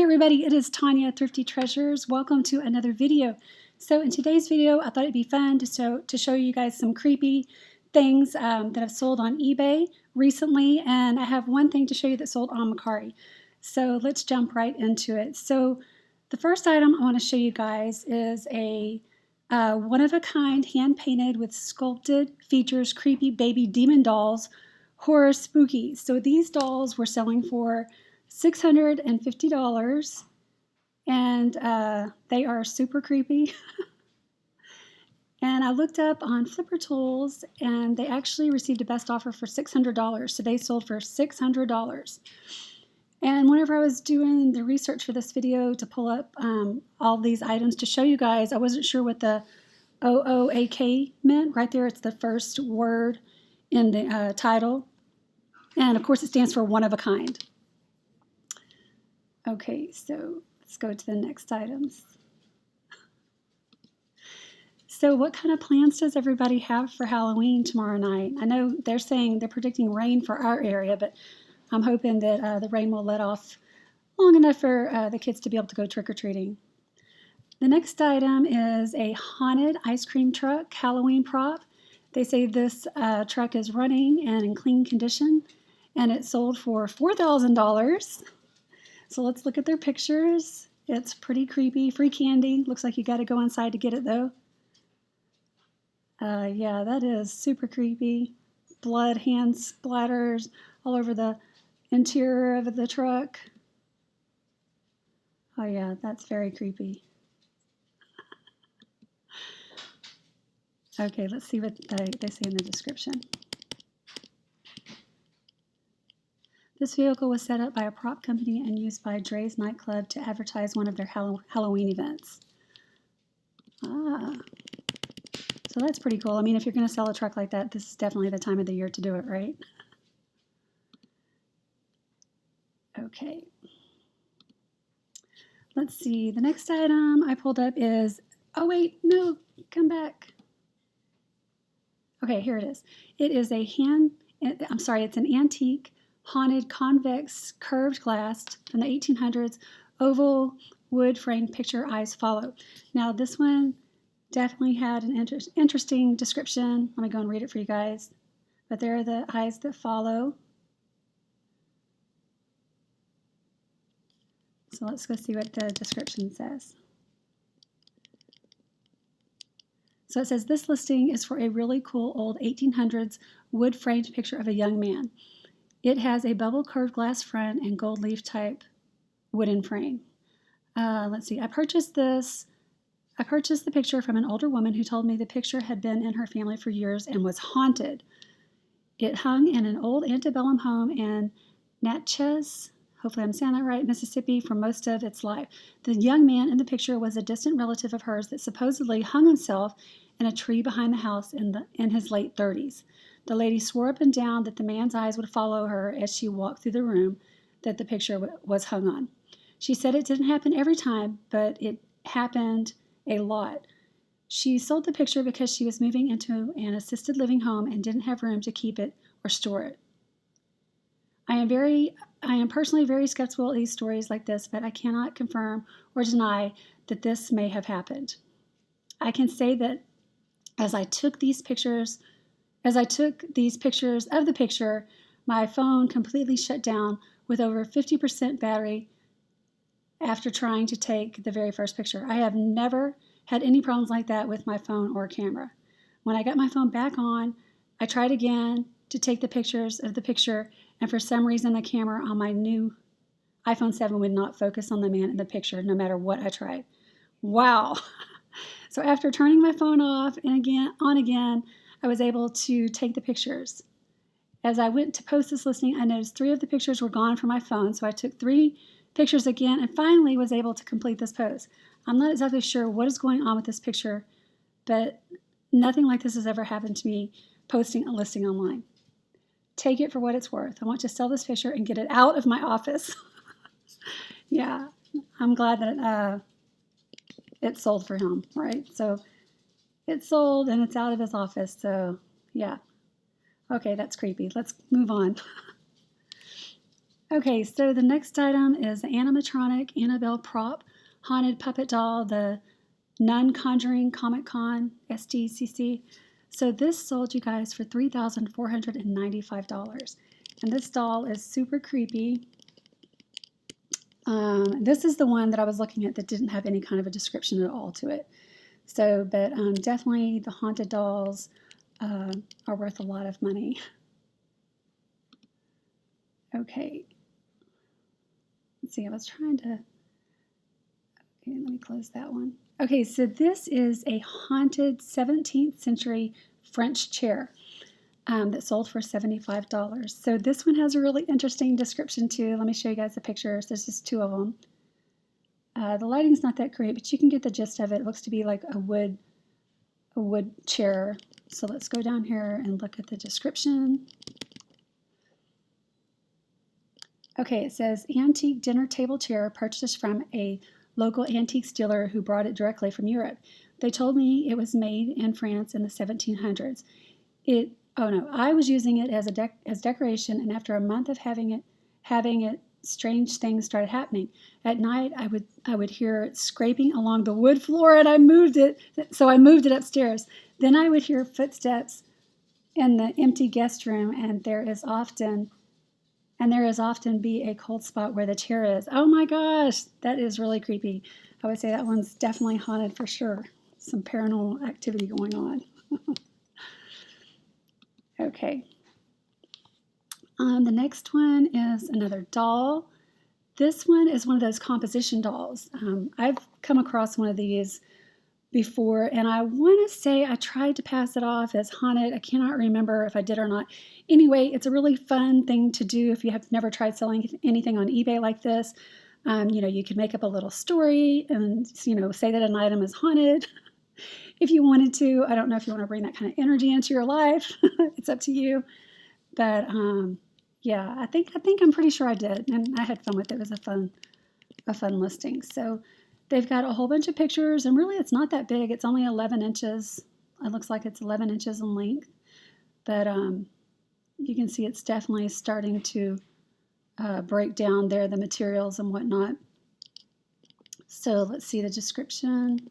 Hey everybody, it is Tonya, Thrifty Treasures. Welcome to another video. So in today's video, I thought it'd be fun to show you guys some creepy things that have sold on eBay recently, and I have one thing to show you that sold on Mercari. So let's jump right into it. So the first item I want to show you guys is a one-of-a-kind, hand-painted with sculpted features, creepy baby demon dolls, horror spooky. So these dolls were selling for $650, and they are super creepy. And I looked up on Flipper Tools, and they actually received a best offer for $600. So they sold for $600. And whenever I was doing the research for this video to pull up all these items to show you guys, I wasn't sure what the OOAK meant. Right there, it's the first word in the title. And of course, it stands for one of a kind. Okay, so let's go to the next items. So what kind of plans does everybody have for Halloween tomorrow night? I know they're saying they're predicting rain for our area, but I'm hoping that the rain will let off long enough for the kids to be able to go trick-or-treating. The next item is a haunted ice cream truck Halloween prop. They say this truck is running and in clean condition, and it sold for $4,000. So let's look at their pictures. It's pretty creepy. Free candy. Looks like you got to go inside to get it, though. Yeah, that is super creepy. Blood, hand splatters all over the interior of the truck. Oh, yeah, that's very creepy. Okay, let's see what they say in the description. This vehicle was set up by a prop company and used by Dre's nightclub to advertise one of their Halloween events. Ah, so that's pretty cool. I mean, if you're going to sell a truck like that, this is definitely the time of the year to do it, right? Okay. Let's see. The next item I pulled up is, oh wait, no, come back. Okay, here it is. It is it's an antique haunted convex curved glass from the 1800s, oval wood frame picture eyes follow. Now this one definitely had an interesting description. Let me go and read it for you guys. But there are the eyes that follow. So let's go see what the description says. So it says, this listing is for a really cool old 1800s wood framed picture of a young man. It has a bubble curved glass front and gold leaf type wooden frame. Let's see, I purchased the picture from an older woman who told me the picture had been in her family for years and was haunted. It hung in an old antebellum home in Natchez, hopefully I'm saying that right, Mississippi, for most of its life. The young man in the picture was a distant relative of hers that supposedly hung himself in a tree behind the house in his late 30s. The lady swore up and down that the man's eyes would follow her as she walked through the room that the picture was hung on. She said it didn't happen every time, but it happened a lot. She sold the picture because she was moving into an assisted living home and didn't have room to keep it or store it. I am personally very skeptical of these stories like this, but I cannot confirm or deny that this may have happened. I can say that as I took these pictures of the picture, my phone completely shut down with over 50% battery after trying to take the very first picture. I have never had any problems like that with my phone or camera. When I got my phone back on, I tried again to take the pictures of the picture, and for some reason the camera on my new iPhone 7 would not focus on the man in the picture no matter what I tried. Wow. So after turning my phone off and on again, I was able to take the pictures. As I went to post this listing, I noticed 3 of the pictures were gone from my phone, so I took 3 pictures again and finally was able to complete this post. I'm not exactly sure what is going on with this picture, but nothing like this has ever happened to me posting a listing online. Take it for what it's worth. I want to sell this picture and get it out of my office. Yeah, I'm glad that it sold for him, right? So it sold and it's out of his office, so yeah. Okay, that's creepy. Let's move on. Okay, so the next item is the animatronic Annabelle prop haunted puppet doll, the Nun Conjuring Comic Con STCC. So this sold, you guys, for $3,495. And this doll is super creepy. This is the one that I was looking at that didn't have any kind of a description at all to it. So, but definitely the haunted dolls are worth a lot of money. Okay. Let's see, I was trying to, okay, let me close that one. Okay, so this is a haunted 17th century French chair that sold for $75. So this one has a really interesting description too. Let me show you guys the pictures. There's just two of them. The lighting's not that great, but you can get the gist of it. It looks to be like a wood chair. So let's go down here and look at the description. Okay, it says antique dinner table chair purchased from a local antiques dealer who brought it directly from Europe. They told me it was made in France in the 1700s. I was using it as decoration, and after a month of having it, strange things started happening. At night, I would hear it scraping along the wood floor, and I moved it upstairs. Then I would hear footsteps in the empty guest room, and there is often be a cold spot where the chair is. Oh my gosh, that is really creepy. I would say that one's definitely haunted for sure. Some paranormal activity going on. Okay. The next one is another doll. This one is one of those composition dolls. I've come across one of these before, and I want to say I tried to pass it off as haunted. I cannot remember if I did or not. Anyway, it's a really fun thing to do if you have never tried selling anything on eBay like this. You could make up a little story and, say that an item is haunted if you wanted to. I don't know if you want to bring that kind of energy into your life. It's up to you. But yeah, I think I'm pretty sure I did, and I had fun with it. It was a fun listing. So they've got a whole bunch of pictures, and really it's not that big. It's only 11 inches. It looks like it's 11 inches in length. But you can see it's definitely starting to break down there, the materials and whatnot. So let's see the description.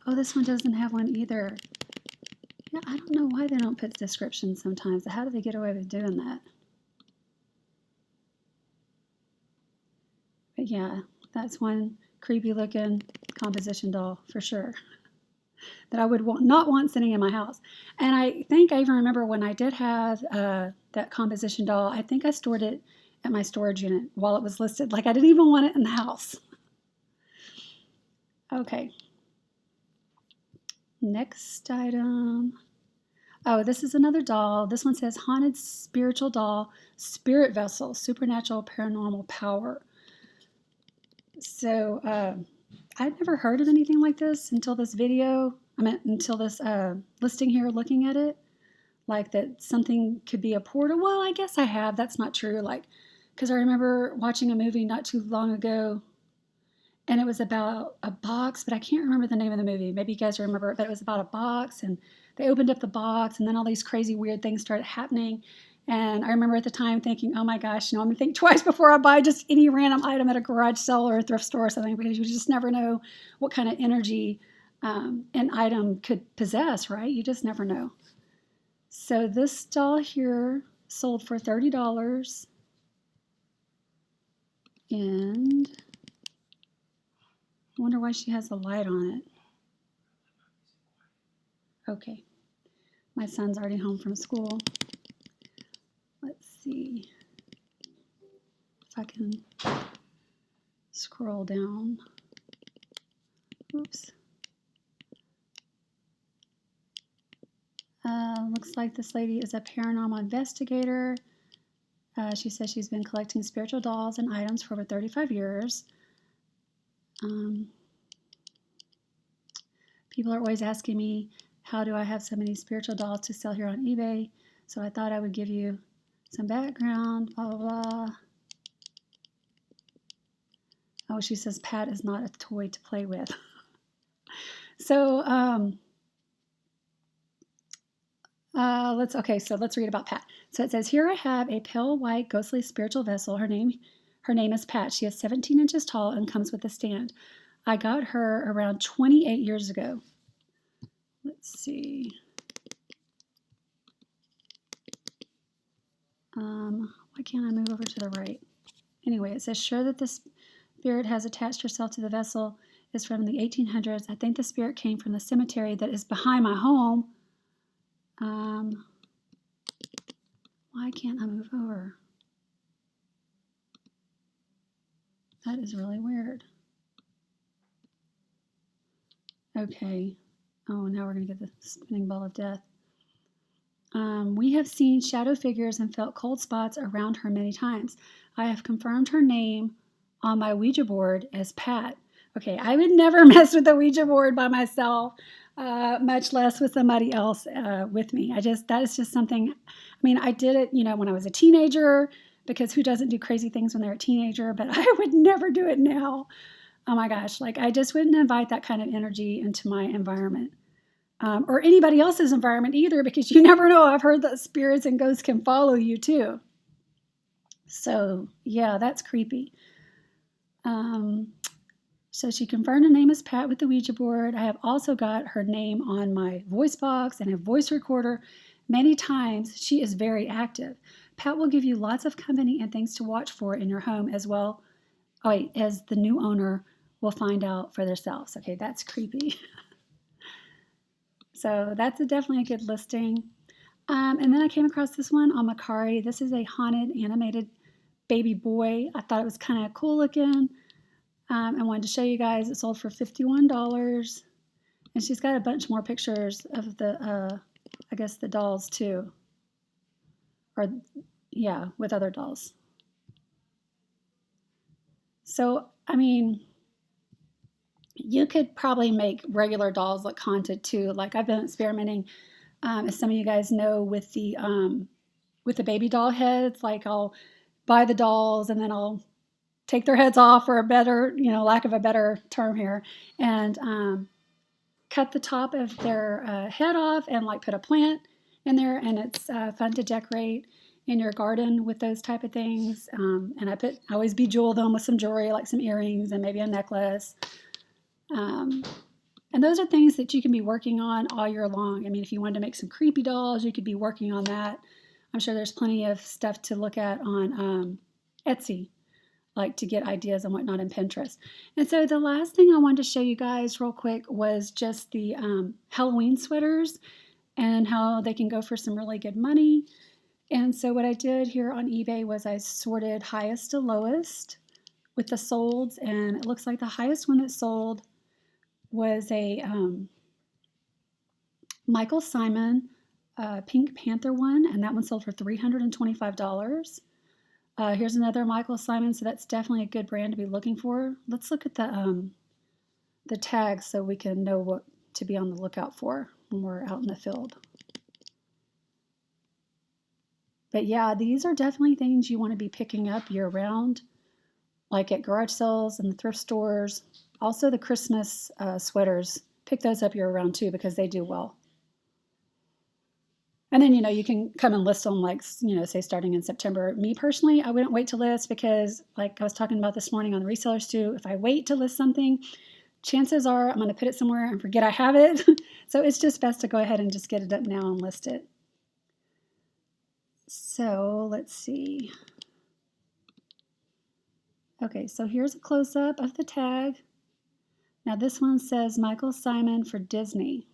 Oh, this one doesn't have one either. Yeah, I don't know why they don't put descriptions sometimes. How do they get away with doing that? But yeah, that's one creepy looking composition doll for sure that I would not want sitting in my house. And I think I even remember when I did have that composition doll, I think I stored it at my storage unit while it was listed. Like I didn't even want it in the house. Okay. Next item. Oh, this is another doll. This one says haunted spiritual doll, spirit vessel, supernatural paranormal power. So I'd never heard of anything like this until this video. Until this listing here, looking at it, like that something could be a portal. Well, I guess I have. That's not true. Like, because I remember watching a movie not too long ago, and it was about a box, but I can't remember the name of the movie. Maybe you guys remember it, but it was about a box, and they opened up the box, and then all these crazy, weird things started happening. And I remember at the time thinking, oh my gosh, I'm going to think twice before I buy just any random item at a garage sale or a thrift store or something, because you just never know what kind of energy an item could possess, right? You just never know. So this doll here sold for $30. And I wonder why she has a light on it. Okay. My son's already home from school. Let's see if I can scroll down. Oops. Looks like this lady is a paranormal investigator. She says she's been collecting spiritual dolls and items for over 35 years. People are always asking me, how do I have so many spiritual dolls to sell here on eBay? So I thought I would give you some background, blah, blah, blah. Oh, she says Pat is not a toy to play with. So So let's read about Pat. So it says, here I have a pale white ghostly spiritual vessel. Her name is Pat. She is 17 inches tall and comes with a stand. I got her around 28 years ago. Let's see. Why can't I move over to the right? Anyway, it says, sure that the spirit has attached herself to the vessel is from the 1800s. I think the spirit came from the cemetery that is behind my home. Why can't I move over? That is really weird. Okay. Oh, now we're going to get the spinning ball of death. We have seen shadow figures and felt cold spots around her many times. I have confirmed her name on my Ouija board as Pat. Okay, I would never mess with the Ouija board by myself, much less with somebody else with me. That is just something, I mean, I did it, when I was a teenager, because who doesn't do crazy things when they're a teenager, but I would never do it now. Oh my gosh, I just wouldn't invite that kind of energy into my environment. Or anybody else's environment either, because you never know. I've heard that spirits and ghosts can follow you too. So yeah, that's creepy. So she confirmed her name is Pat with the Ouija board. I have also got her name on my voice box and a voice recorder. Many times she is very active. Pat will give you lots of company and things to watch for in your home as well. As the new owner will find out for themselves. Okay, that's creepy. So that's definitely a good listing. And then I came across this one on Mercari. This is a haunted animated baby boy. I thought it was kind of cool looking. I wanted to show you guys. It sold for $51. And she's got a bunch more pictures of the, I guess the dolls too. Or, yeah, with other dolls. So, I mean, you could probably make regular dolls look haunted too. Like I've been experimenting, as some of you guys know, with the baby doll heads. Like I'll buy the dolls and then I'll take their heads off, for a better, lack of a better term here, and cut the top of their head off and put a plant in there. And it's fun to decorate in your garden with those type of things. And I always bejewel them with some jewelry, like some earrings and maybe a necklace. And those are things that you can be working on all year long. I mean, if you wanted to make some creepy dolls, you could be working on that. I'm sure there's plenty of stuff to look at on Etsy, to get ideas and whatnot, in Pinterest. And so the last thing I wanted to show you guys real quick was just the Halloween sweaters and how they can go for some really good money. And so what I did here on eBay was I sorted highest to lowest with the solds, and it looks like the highest one that sold was a Michael Simon Pink Panther one, and that one sold for $325. Here's another Michael Simon, so that's definitely a good brand to be looking for. Let's look at the tags so we can know what to be on the lookout for when we're out in the field. But yeah, these are definitely things you want to be picking up year-round, like at garage sales and the thrift stores. Also the Christmas sweaters, pick those up year-round too, because they do well. And then, you can come and list them, say starting in September. Me personally, I wouldn't wait to list, because like I was talking about this morning on the Resellers too, if I wait to list something, chances are I'm going to put it somewhere and forget I have it. So it's just best to go ahead and just get it up now and list it. So let's see. Okay, so here's a close-up of the tag. Now this one says Michael Simon for Disney.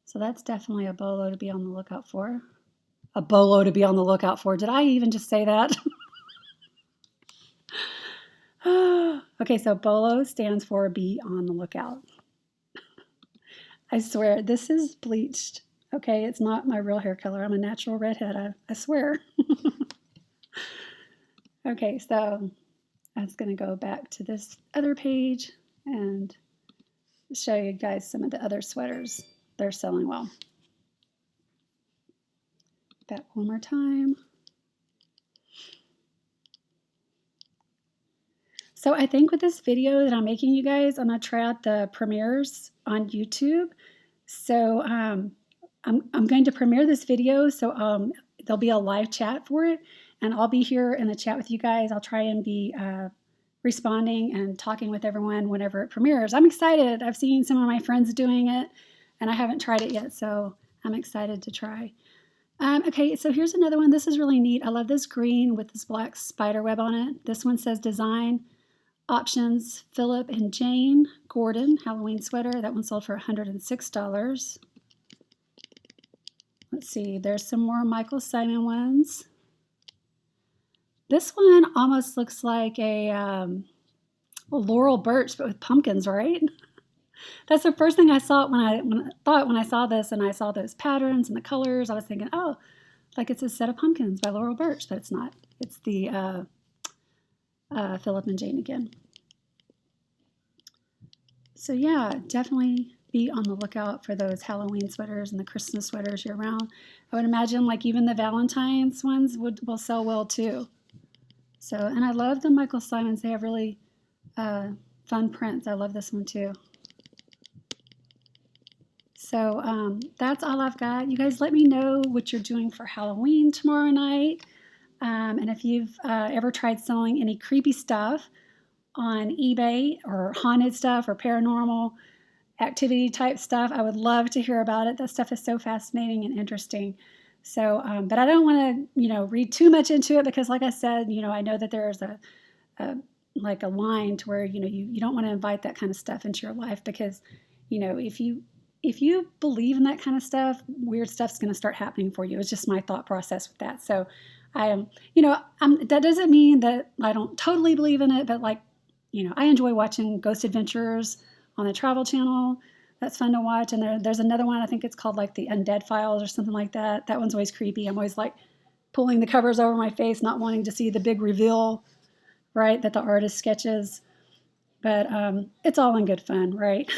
So that's definitely a bolo to be on the lookout for. A bolo to be on the lookout for. Did I even just say that? Okay, so bolo stands for be on the lookout. I swear, this is bleached. Okay, it's not my real hair color. I'm a natural redhead, I swear. Okay, so I was going to go back to this other page and show you guys some of the other sweaters. They're selling well. Back one more time. So I think with this video that I'm making, you guys, I'm going to try out the premieres on YouTube. So I'm going to premiere this video, so there'll be a live chat for it, and I'll be here in the chat with you guys. I'll try and be responding and talking with everyone whenever it premieres. I'm excited. I've seen some of my friends doing it, and I haven't tried it yet, so I'm excited to try. Okay, so here's another one. This is really neat. I love this green with this black spider web on it. This one says design options Philip and Jane Gordon Halloween sweater. That one sold for $106. Let's see, there's some more Michael Simon ones. This one almost looks like a Laurel Birch, but with pumpkins, right? That's the first thing I saw when I saw this and I saw those patterns and the colors. I was thinking, oh, like it's a set of pumpkins by Laurel Birch, but it's not. It's the Philip and Jane again. So yeah, definitely be on the lookout for those Halloween sweaters and the Christmas sweaters year round. I would imagine like even the Valentine's ones will sell well too. So, and I love the Michael Simons. They have really fun prints. I love this one too. So that's all I've got. You guys let me know what you're doing for Halloween tomorrow night. And if you've ever tried selling any creepy stuff on eBay or haunted stuff or paranormal activity type stuff, I would love to hear about it. That stuff is so fascinating and interesting. So, but I don't want to, read too much into it because, like I said, I know that there's a line to where you don't want to invite that kind of stuff into your life because, if you believe in that kind of stuff, weird stuff's going to start happening for you. It's just my thought process with that. So, that doesn't mean that I don't totally believe in it, but I enjoy watching Ghost Adventures on the Travel Channel. That's fun to watch. And there's another one, I think it's called like the Undead Files or something like that. That one's always creepy. I'm always like pulling the covers over my face, not wanting to see the big reveal, right, that the artist sketches. But it's all in good fun, right?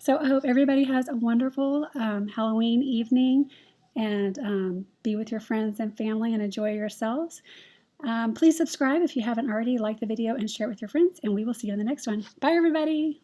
So I hope everybody has a wonderful Halloween evening and be with your friends and family and enjoy yourselves. Please subscribe if you haven't already, like the video and share it with your friends, and we will see you in the next one. Bye, everybody.